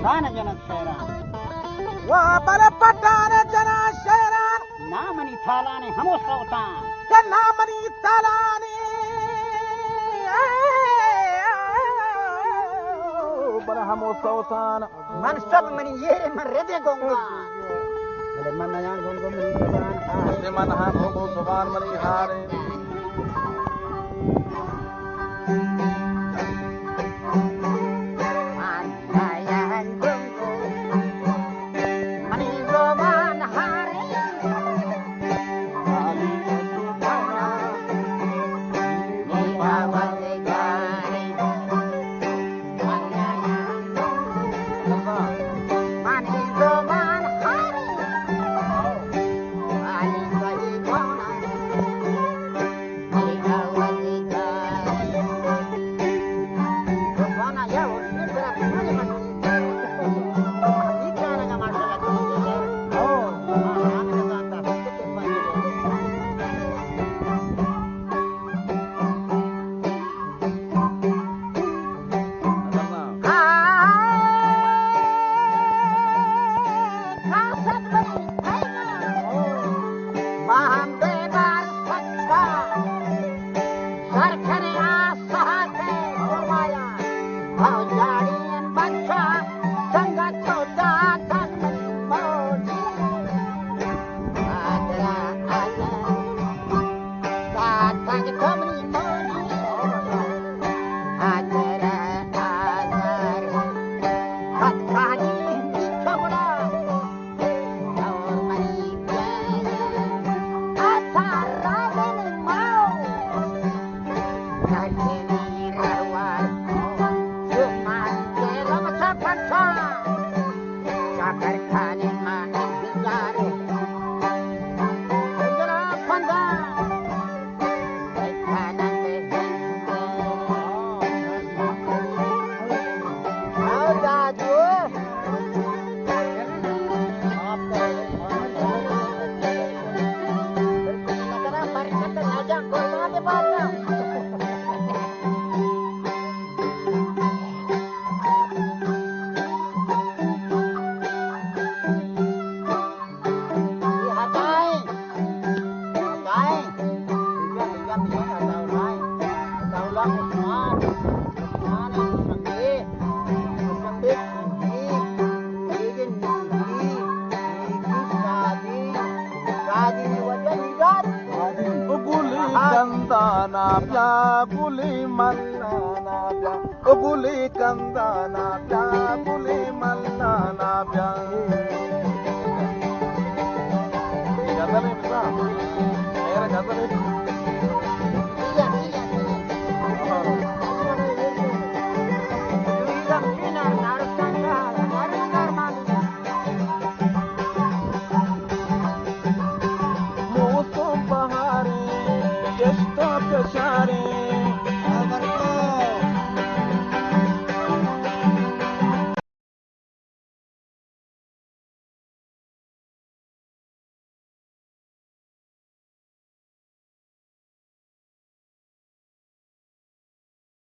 पठान जन शहरान वापर पठान जना शहरान नामनी थालाने हमो सौतान के नामनी थालाने बर हमो सौतान मन सब मनी ये मन हृदय गोंगा भले मन यान गोंगो मनी जबान हारे मन हा गोंगो जबान मनी हारे Guli manana bya, guli kandana bya, guli manana bya.